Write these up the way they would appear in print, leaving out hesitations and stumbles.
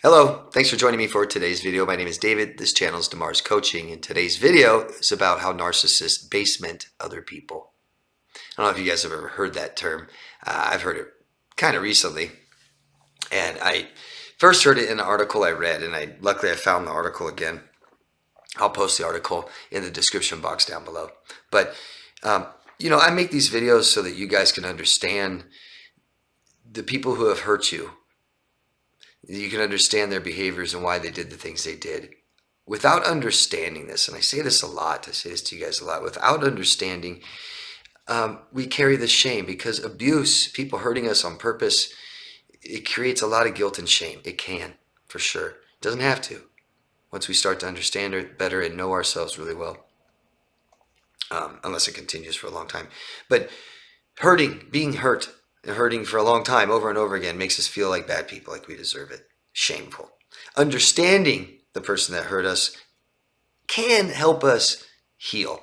Hello, thanks for joining me for today's video. My name is David. This channel is DeMars Coaching, and today's video is about how narcissists basement other people. I don't know if you guys have ever heard that term. I've heard it kind of recently, and I first heard it in an article I read, and luckily I found the article again. I'll post the article in the description box down below. But I make these videos so that you guys can understand the people who have hurt you. You can understand their behaviors and why they did the things they did. Without understanding this, and I say this a lot, I say this to you guys a lot, without understanding, we carry the shame, because abuse, people hurting us on purpose, it creates a lot of guilt and shame. It can, for sure. It doesn't have to, once we start to understand it better and know ourselves really well, unless it continues for a long time. But being hurt, hurting for a long time over and over again makes us feel like bad people, like we deserve it. Shameful. Understanding the person that hurt us can help us heal.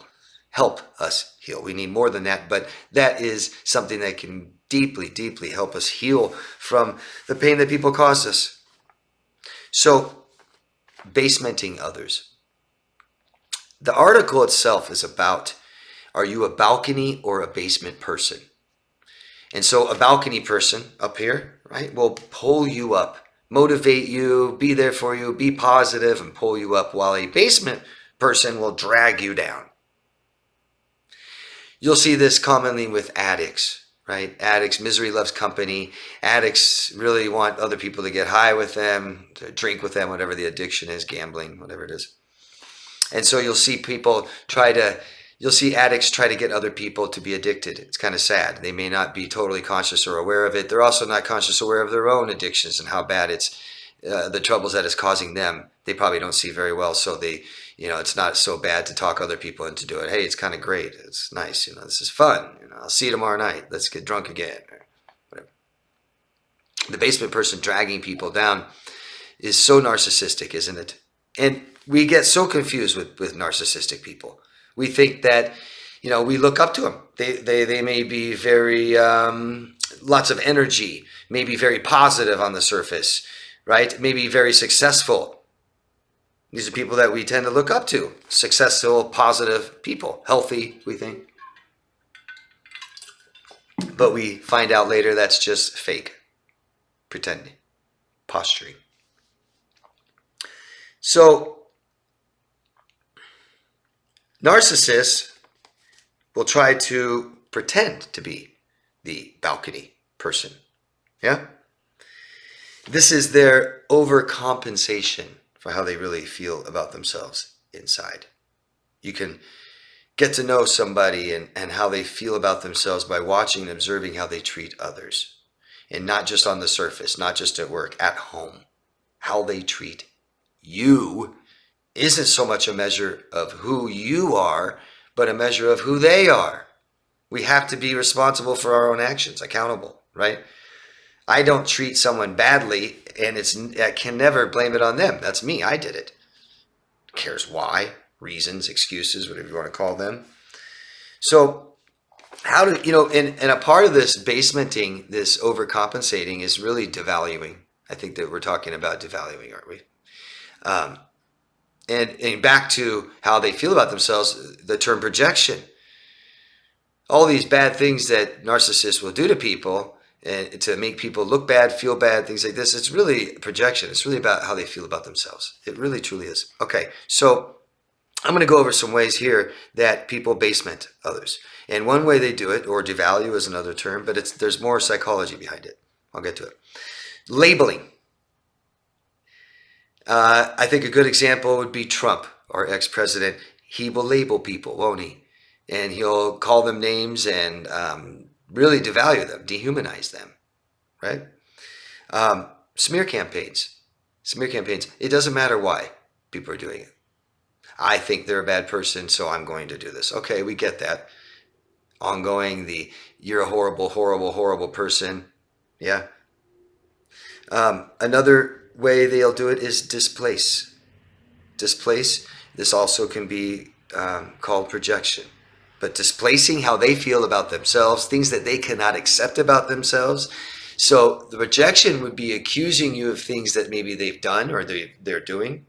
We need more than that, but that is something that can deeply, deeply help us heal from the pain that people cause us. So, basementing others. The article itself is about, are you a balcony or a basement person? And so a balcony person up here, right, will pull you up, motivate you, be there for you, be positive, and pull you up, while a basement person will drag you down. You'll see this commonly with addicts, right? Addicts, misery loves company. Addicts really want other people to get high with them, to drink with them, whatever the addiction is, gambling, whatever it is. And so you'll see addicts try to get other people to be addicted. It's kind of sad. They may not be totally conscious or aware of it. They're also not conscious or aware of their own addictions and how bad it's, the troubles that it's causing them. They probably don't see very well. So it's not so bad to talk other people into doing it. Hey, it's kind of great. It's nice. This is fun. I'll see you tomorrow night. Let's get drunk again. Or whatever. The basement person dragging people down is so narcissistic, isn't it? And we get so confused with narcissistic people. We think that, we look up to them. They may be very, lots of energy, maybe very positive on the surface, right? Maybe very successful. These are people that we tend to look up to. Successful, positive people, healthy, we think. But we find out later that's just fake, pretending, posturing. So, narcissists will try to pretend to be the balcony person. Yeah? This is their overcompensation for how they really feel about themselves inside. You can get to know somebody and how they feel about themselves by watching and observing how they treat others. And not just on the surface, not just at work, at home. How they treat you isn't so much a measure of who you are, but a measure of who they are. We have to be responsible for our own actions, accountable, right? I don't treat someone badly, and I can never blame it on them. That's me. I did it. Who cares why? Reasons, excuses, whatever you want to call them. So how do, and a part of this basementing, this overcompensating, is really devaluing. I think that we're talking about devaluing, aren't we? And back to how they feel about themselves, the term projection. All these bad things that narcissists will do to people and to make people look bad, feel bad, things like this, it's really projection. It's really about how they feel about themselves. It really, truly is. Okay, so I'm going to go over some ways here that people basement others. And one way they do it, or devalue is another term, but there's more psychology behind it. I'll get to it. Labeling. I think a good example would be Trump, our ex-president. He will label people, won't he? And he'll call them names and really devalue them, dehumanize them, right? Smear campaigns. It doesn't matter why people are doing it. I think they're a bad person, so I'm going to do this. Okay, we get that. Ongoing, you're a horrible, horrible, horrible person. Yeah. Another way they'll do it is displace. This also can be called projection. But displacing how they feel about themselves, things that they cannot accept about themselves, So the rejection would be accusing you of things that maybe they've done or they're doing,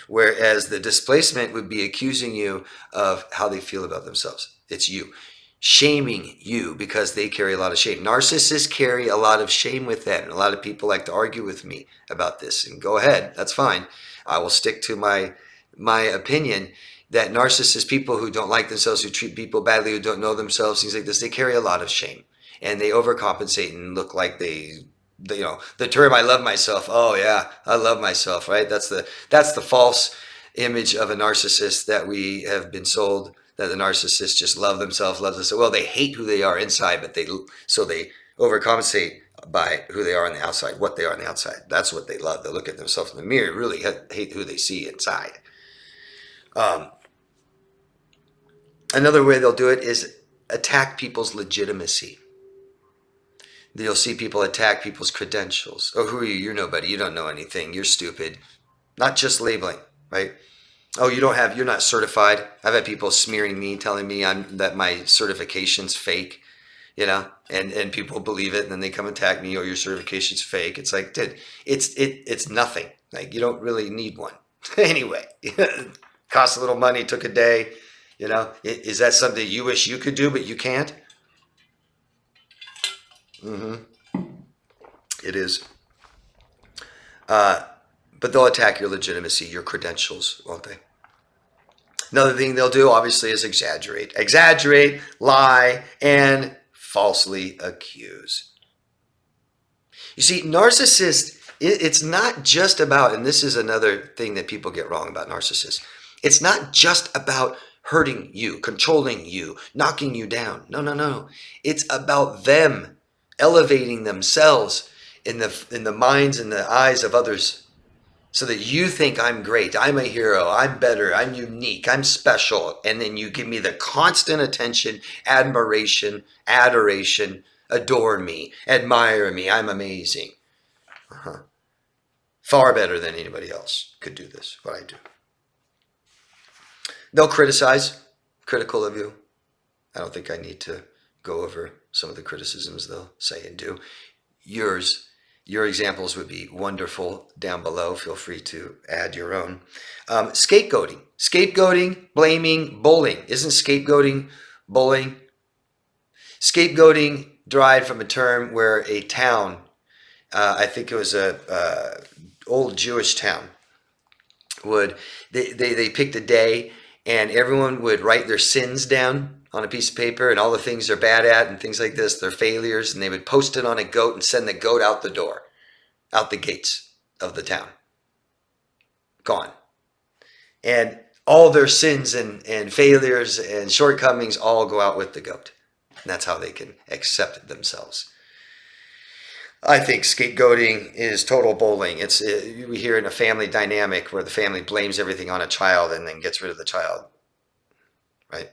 whereas the displacement would be accusing you of how they feel about themselves. It's you. Shaming you because they carry a lot of shame. Narcissists carry a lot of shame with them. And a lot of people like to argue with me about this. And go ahead, that's fine. I will stick to my opinion that narcissist people who don't like themselves, who treat people badly, who don't know themselves, things like this, they carry a lot of shame. And they overcompensate and look like the term "I love myself." Oh yeah, I love myself, right? That's the false image of a narcissist that we have been sold, that the narcissists just love themselves, Well, they hate who they are inside, but they overcompensate by who they are on the outside, what they are on the outside. That's what they love. They look at themselves in the mirror, really hate who they see inside. Another way they'll do it is attack people's legitimacy. You'll see people attack people's credentials. Oh, who are you? You're nobody. You don't know anything. You're stupid. Not just labeling, right? Oh, you're not certified. I've had people smearing me, telling me that my certification's fake, and people believe it, and then they come attack me. Oh, your certification's fake. It's like, dude, it's nothing. Like, you don't really need one. Anyway, costs a little money, took a day. Is that something you wish you could do, but you can't? It is. But they'll attack your legitimacy, your credentials, won't they? Another thing they'll do, obviously, is exaggerate, lie, and falsely accuse. You see, narcissists, it's not just about, and this is another thing that people get wrong about narcissists, it's not just about hurting you, controlling you, knocking you down. No. It's about them elevating themselves in the minds and the eyes of others, so that you think I'm great, I'm a hero, I'm better, I'm unique, I'm special. And then you give me the constant attention, admiration, adoration, adore me, admire me, I'm amazing. Far better than anybody else could do this, what I do. They'll criticize, critical of you. I don't think I need to go over some of the criticisms they'll say and do. Your examples would be wonderful down below. Feel free to add your own. Scapegoating, blaming, bullying. Isn't scapegoating bullying? Scapegoating derived from a term where a town, I think it was a old Jewish town, they picked a day and everyone would write their sins down on a piece of paper and all the things they're bad at and things like this, their failures, and they would post it on a goat and send the goat out the door, out the gates of the town. Gone. And all their sins and failures and shortcomings all go out with the goat. And that's how they can accept themselves. I think scapegoating is total bullying. We hear in a family dynamic where the family blames everything on a child and then gets rid of the child, right?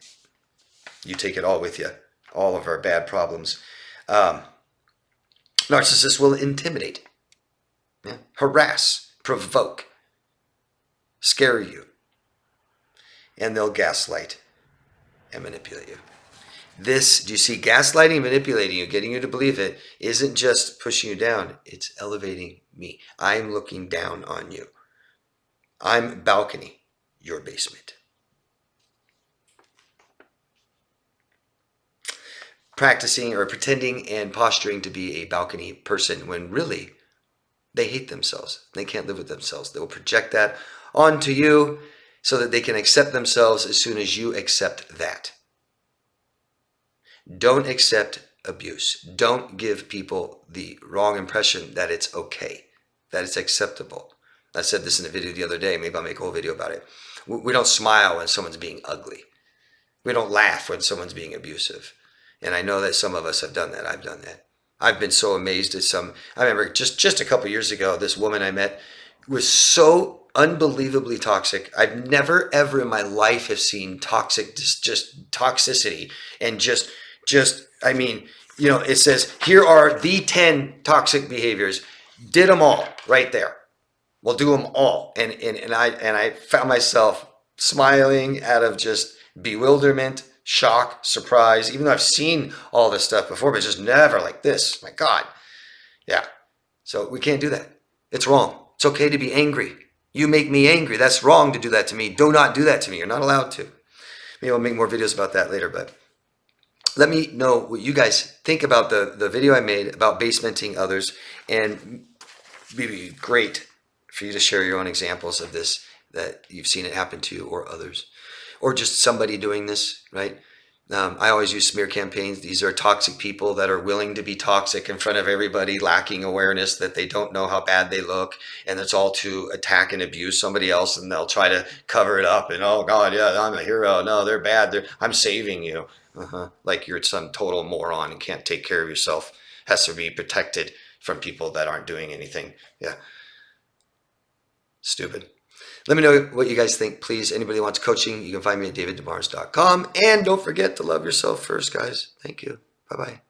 You take it all with you, all of our bad problems. Narcissists will intimidate, harass, provoke, scare you, and they'll gaslight and manipulate you. Do you see, gaslighting and manipulating you, getting you to believe it, isn't just pushing you down, it's elevating me. I'm looking down on you. I'm balcony, your basement. Practicing or pretending and posturing to be a balcony person when really they hate themselves. They can't live with themselves. They will project that onto you so that they can accept themselves as soon as you accept that. Don't accept abuse. Don't give people the wrong impression that it's okay, that it's acceptable. I said this in a video the other day. Maybe I'll make a whole video about it. We don't smile when someone's being ugly. We don't laugh when someone's being abusive. And I know that some of us have done that. I've done that. I've been so amazed at I remember just a couple years ago, this woman I met was so unbelievably toxic. I've never ever in my life have seen just toxicity and I mean, it says, here are the 10 toxic behaviors. Did them all right there. We'll do them all. And I found myself smiling out of just bewilderment, shock, surprise, even though I've seen all this stuff before, but just never like this. My God. Yeah. So we can't do that. It's wrong. It's okay to be angry. You make me angry. That's wrong to do that to me. Do not do that to me. You're not allowed to. Maybe I'll make more videos about that later, but let me know what you guys think about the video I made about basementing others, and it'd be great for you to share your own examples of this, that you've seen it happen to you or others, or just somebody doing this, right? I always use smear campaigns. These are toxic people that are willing to be toxic in front of everybody, lacking awareness that they don't know how bad they look, and it's all to attack and abuse somebody else, and they'll try to cover it up and, oh God, yeah, I'm a hero. No, they're bad. I'm saving you. Like you're some total moron and can't take care of yourself. Has to be protected from people that aren't doing anything. Yeah. Stupid. Let me know what you guys think, please. Anybody wants coaching, you can find me at daviddemars.com. And don't forget to love yourself first, guys. Thank you. Bye-bye.